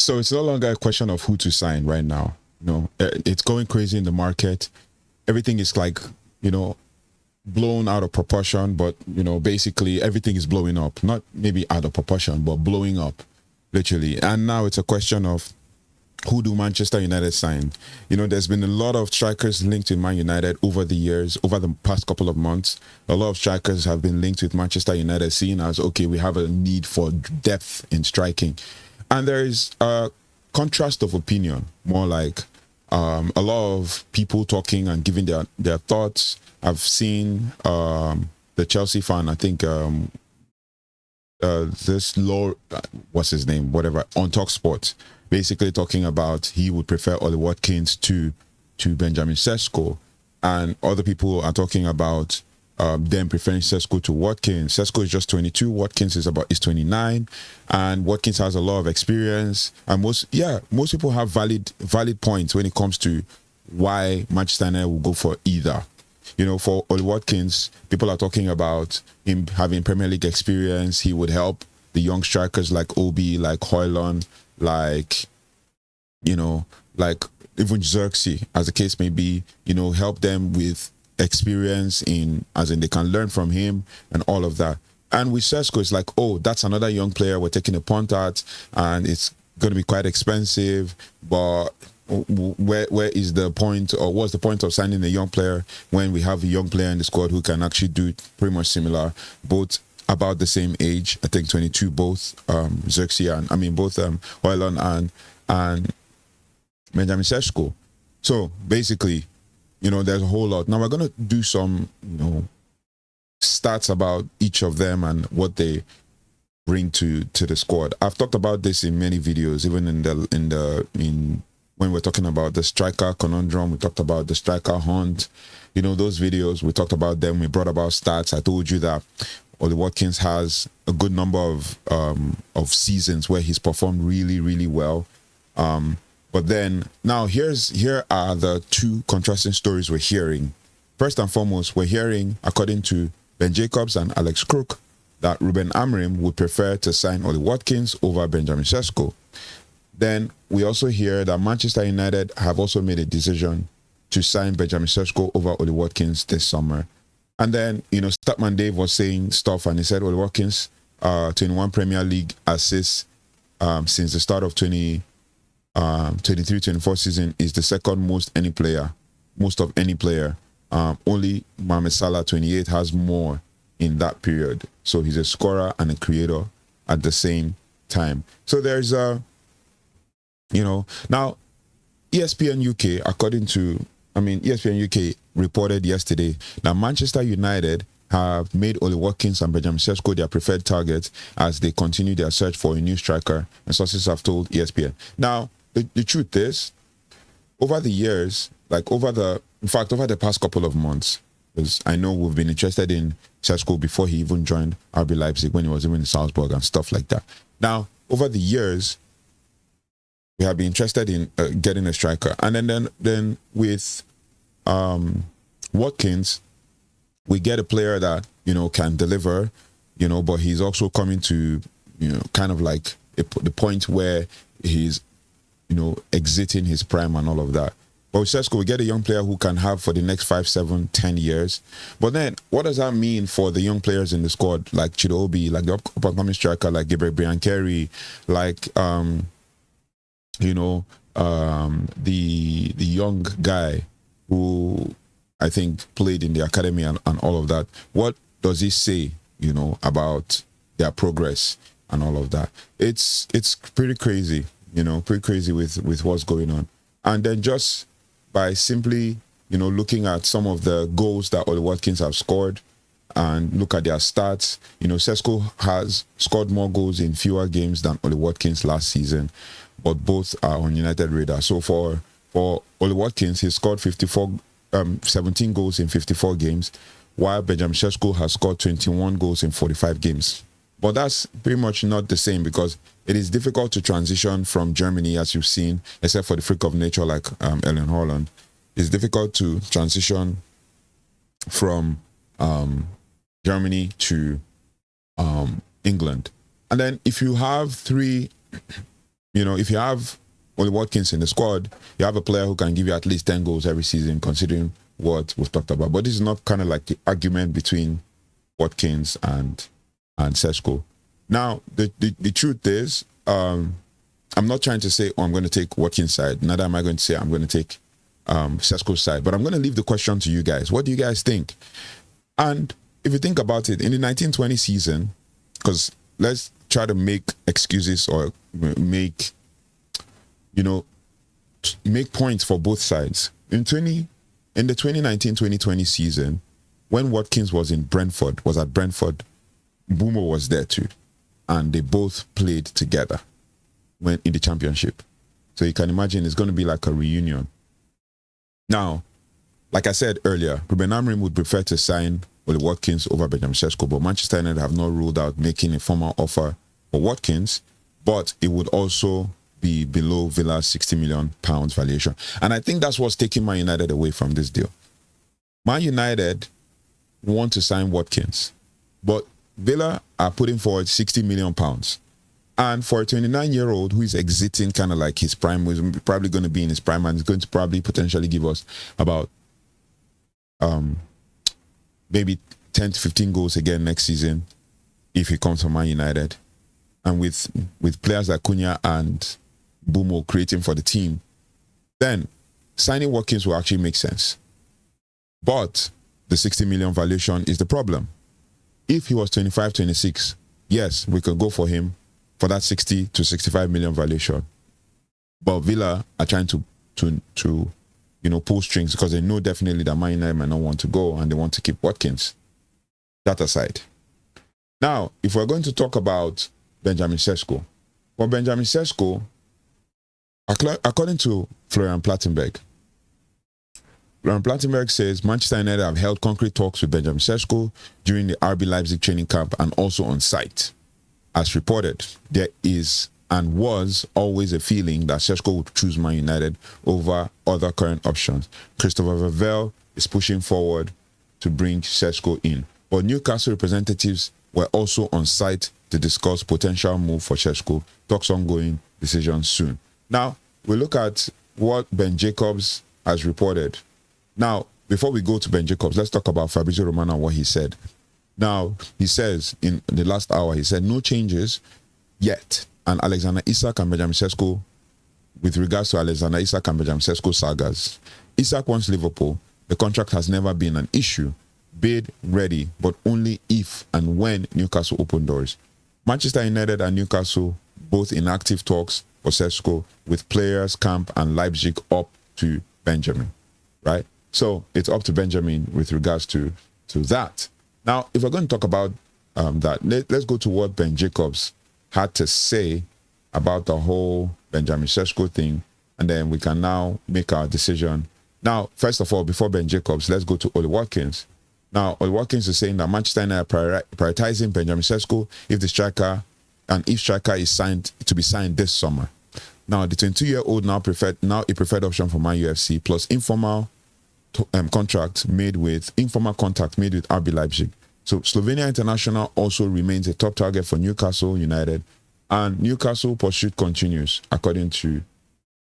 So it's no longer a question of who to sign right now. It's going crazy in the market. Everything is like, blown out of proportion, but, basically everything is blowing up. Not maybe out of proportion, but blowing up, literally. And now it's a question of who do Manchester United sign? There's been a lot of strikers linked with Man United over the years, over the past couple of months. A lot of strikers have been linked with Manchester United, seen as, okay, we have a need for depth in striking. And there is a contrast of opinion, more like a lot of people talking and giving their thoughts. I've seen the Chelsea fan, I think, what's his name, whatever, on TalkSport, basically talking about he would prefer Ollie Watkins to Benjamin Šeško, and other people are talking about them preferring Šeško to Watkins. Šeško is just 22, Watkins is 29, and Watkins has a lot of experience, and most people have valid points when it comes to why Manchester United will go for either. For Ollie Watkins, people are talking about him having Premier League experience. He would help the young strikers like Obi, like Højlund, like even Xerxes, as the case may be, help them with experience as in they can learn from him and all of that. And with Šeško, it's like, oh, that's another young player we're taking a punt at, and it's going to be quite expensive, but where is the point, or what's the point of signing a young player when we have a young player in the squad who can actually do pretty much similar, both about the same age, I think 22, both Xerxes and both Højlund and Benjamin Šeško. So basically, there's a whole lot. Now we're gonna do some stats about each of them and what they bring to the squad. I've talked about this in many videos, even in when we're talking about the striker conundrum, we talked about the striker hunt. Those videos, we talked about them, we brought about stats. I told you that Ollie Watkins has a good number of seasons where he's performed really, really well. But then, now here are the two contrasting stories we're hearing. First and foremost, we're hearing, according to Ben Jacobs and Alex Crook, that Rúben Amorim would prefer to sign Ollie Watkins over Benjamin Šeško. Then we also hear that Manchester United have also made a decision to sign Benjamin Šeško over Ollie Watkins this summer. And then, Statman Dave was saying stuff, and he said Ollie Watkins, 21 Premier League assists since the start of 23-24 season, is the second most of any player. Only Mohamed Salah, 28, has more in that period. So he's a scorer and a creator at the same time. So there's now ESPN UK, ESPN UK reported yesterday that Manchester United have made Ollie Watkins and Benjamin Šeško their preferred targets as they continue their search for a new striker, and sources have told ESPN. Now, the truth is, over the years, over the past couple of months, because I know we've been interested in Šeško before he even joined RB Leipzig, when he was even in Salzburg and stuff like that. Now, over the years, we have been interested in getting a striker. And then with Watkins, we get a player that, can deliver, but he's also coming to, kind of like the point where he's, exiting his prime and all of that. But with Šeško, we get a young player who can have for the next 5, 7, 10 years. But then, what does that mean for the young players in the squad, like Chidobe, like the up-and-coming striker, like Gabriel Biancheri, like, the young guy who I think played in the academy and all of that? What does he say, about their progress and all of that? It's pretty crazy, pretty crazy with what's going on. And then just by simply, looking at some of the goals that Ollie Watkins have scored and look at their stats, Šeško has scored more goals in fewer games than Ollie Watkins last season, but both are on United radar. So for Ollie Watkins, he scored 17 goals in 54 games, while Benjamin Šeško has scored 21 goals in 45 games. But that's pretty much not the same, because it is difficult to transition from Germany, as you've seen, except for the freak of nature like Erling Haaland. It's difficult to transition from Germany to England. And then if you have three, if you have Ollie Watkins in the squad, you have a player who can give you at least 10 goals every season, considering what we've talked about. But this is not kind of like the argument between Watkins and Šeško. Now, the truth is, I'm not trying to say, I'm going to take Watkins' side. Neither am I going to say I'm going to take Šeško's side. But I'm going to leave the question to you guys. What do you guys think? And if you think about it, in the 1920 season, because let's try to make excuses or make points for both sides. In the 2019-2020 season, when Watkins was at Brentford, Mbeumo was there too. And they both played together when in the championship. So you can imagine it's going to be like a reunion. Now, like I said earlier, Rúben Amorim would prefer to sign Ollie Watkins over Benjamin Šeško, but Manchester United have not ruled out making a formal offer for Watkins, but it would also be below Villa's £60 million valuation. And I think that's what's taking Man United away from this deal. Man United want to sign Watkins, but Villa are putting forward £60 million. And for a 29-year-old who is exiting kind of like his prime, who's probably going to be in his prime and is going to probably potentially give us about maybe 10 to 15 goals again next season if he comes from Man United. And with players like Cunha and Mbeumo creating for the team, then signing Watkins will actually make sense. But the 60 million valuation is the problem. If he was 25, 26, yes, we could go for him for that 60 to 65 million valuation. But Villa are trying to pull strings because they know definitely that Man United might not want to go and they want to keep Watkins. That aside. Now, if we're going to talk about Benjamin Šeško, well, Benjamin Šeško, according to Florian Plettenberg says Manchester United have held concrete talks with Benjamin Šeško during the RB Leipzig training camp and also on site. As reported, there is and was always a feeling that Šeško would choose Man United over other current options. Christopher Vivell is pushing forward to bring Šeško in. But Newcastle representatives were also on site to discuss potential move for Šeško. Talks ongoing, decision soon. Now, we look at what Ben Jacobs has reported. Now, before we go to Ben Jacobs, let's talk about Fabrizio Romano and what he said. Now, he says in the last hour, he said no changes yet. And Alexander Isak and Benjamin Šeško, with regards to Alexander Isak and Benjamin Šeško sagas, Isak wants Liverpool. The contract has never been an issue. Bid ready, but only if and when Newcastle open doors. Manchester United and Newcastle both in active talks for Šeško, with players, camp, and Leipzig up to Benjamin, right? So it's up to Benjamin with regards to that. Now, if we're going to talk about that, let's go to what Ben Jacobs had to say about the whole Benjamin Šeško thing, and then we can now make our decision. Now, first of all, before Ben Jacobs, let's go to Ollie Watkins. Now, Ollie Watkins is saying that Manchester United are prioritizing Benjamin Šeško if striker is signed to be signed this summer. Now, the 22-year-old now a preferred option for MUFC plus informal contact made with RB Leipzig. So Slovenia International also remains a top target for Newcastle United, and Newcastle pursuit continues, according to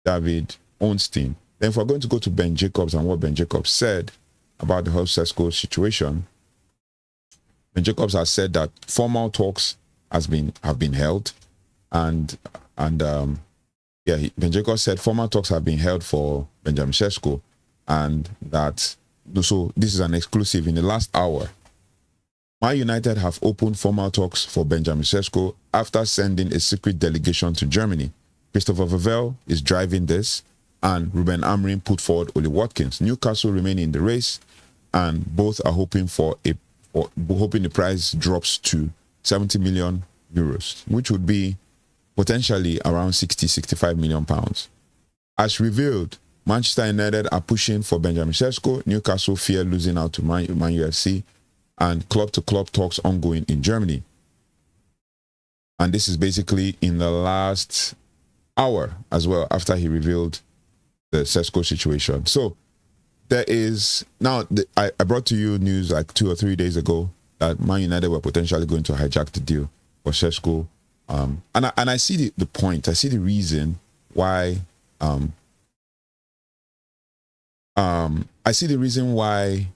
David Ornstein. Then if we're going to go to Ben Jacobs and what Ben Jacobs said about the whole Šeško situation, Ben Jacobs has said that formal talks have been held, Ben Jacobs said formal talks have been held for Benjamin Šeško, and that so this is an exclusive. In the last hour, Man United have opened formal talks for Benjamin Šeško after sending a secret delegation to Germany. Christopher Vivell is driving this, and Rúben Amorim put forward Ollie Watkins. Newcastle remain in the race, and both are hoping the price drops to 70 million euros, which would be potentially around 65 million pounds. As revealed, Manchester United are pushing for Benjamin Šeško. Newcastle fear losing out to Man UFC, and club-to-club talks ongoing in Germany. And this is basically in the last hour as well, after he revealed the Šeško situation. So there is now, I brought to you news like 2 or 3 days ago that Man United were potentially going to hijack the deal for Šeško And I see the point. I see the reason why. I see the reason why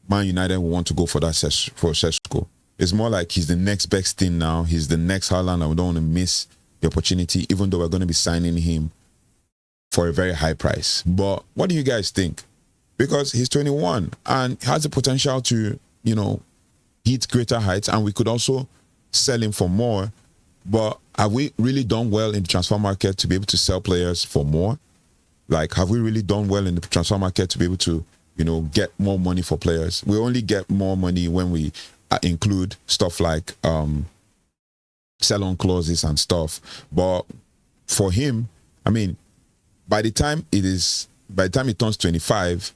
Man United want to go for that for Šeško. It's more like he's the next best thing now. He's the next Haaland, and we don't want to miss the opportunity, even though we're going to be signing him for a very high price. But what do you guys think? Because he's 21 and has the potential to, hit greater heights, and we could also sell him for more. But have we really done well in the transfer market to be able to sell players for more? Like, have we really done well in the transfer market to be able to, get more money for players? We only get more money when we include stuff like sell-on clauses and stuff. But for him, I mean, by the time he turns 25,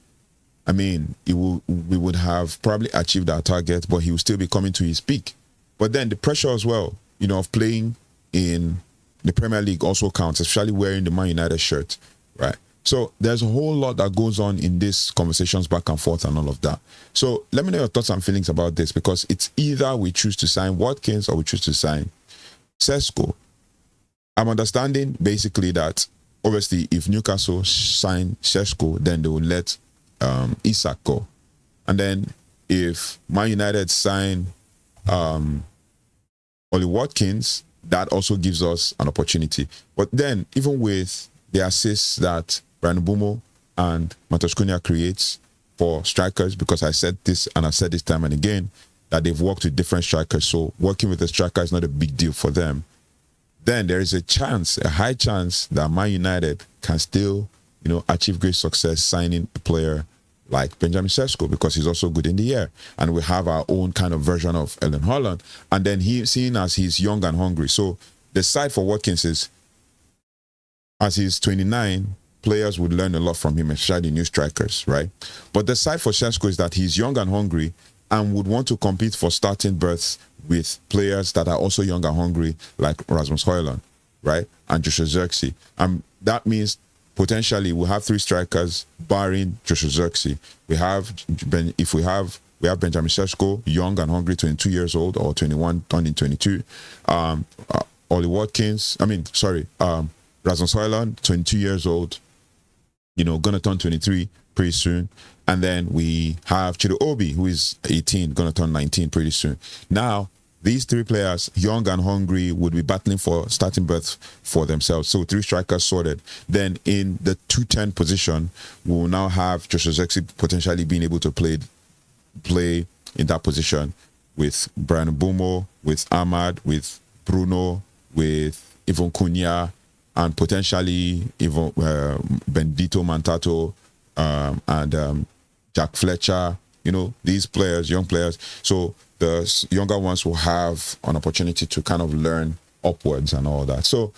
I mean, we would have probably achieved our target, but he will still be coming to his peak. But then the pressure as well, of playing in the Premier League also counts, especially wearing the Man United shirt, right? So there's a whole lot that goes on in these conversations back and forth and all of that. So let me know your thoughts and feelings about this, because it's either we choose to sign Watkins or we choose to sign Šeško. I'm understanding basically that obviously if Newcastle sign Šeško, then they will let Isak go. And then if Man United sign Ollie Watkins, that also gives us an opportunity. But then even with the assists that Bryan Mbeumo and Matheus Cunha creates for strikers, because I said this and I've said this time and again, that they've worked with different strikers, so working with a striker is not a big deal for them. Then there is a high chance that Man United can still, achieve great success signing a player like Benjamin Šeško, because he's also good in the air. And we have our own kind of version of Erling Haaland. And then seeing as he's young and hungry. So the side for Watkins is, as he's 29, players would learn a lot from him, especially new strikers, right? But the side for Šeško is that he's young and hungry and would want to compete for starting berths with players that are also young and hungry, like Rasmus Højlund, right? And Joshua Zirkzee. That means potentially we'll have three strikers, barring Joshua Zirkzee. We have Benjamin Šeško, young and hungry, 22 years old, or 21, turning 22. Ollie Watkins, Rasmus Højlund, 22 years old, gonna turn 23 pretty soon. And then we have Chido Obi, who is 18, gonna turn 19 pretty soon. Now, these three players, young and hungry, would be battling for starting berths for themselves. So three strikers sorted. Then in the 210 position, we will now have Joshua Zirkzee potentially being able to play in that position with Bryan Mbeumo, with Ahmad, with Bruno, with Ivan Cunha, and potentially even Bendito Mantato and Jack Fletcher. These players, young players. So the younger ones will have an opportunity to kind of learn upwards and all that. So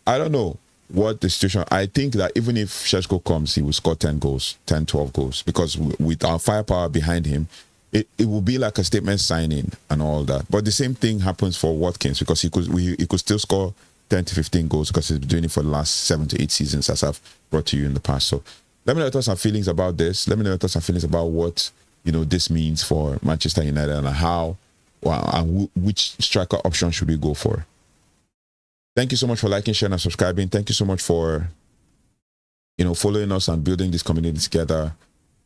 I don't know what the situation. I think that even if Šeško comes, he will score 10 goals, 10, 12 goals, because with our firepower behind him, it will be like a statement signing and all that. But the same thing happens for Watkins, because he could still score 10 to 15 goals, because he's been doing it for the last 7 to 8 seasons, as I've brought to you in the past. So let me know your thoughts and feelings about this. Let me know your thoughts and feelings about what this means for Manchester United, and how and which striker option should we go for. Thank you so much for liking, sharing, and subscribing. Thank you so much for following us and building this community together.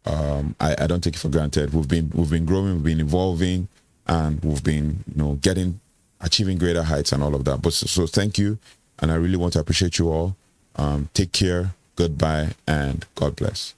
I don't take it for granted. We've been growing, we've been evolving, and we've been achieving greater heights and all of that. But so thank you, and I really want to appreciate you all. Take care, goodbye, and God bless.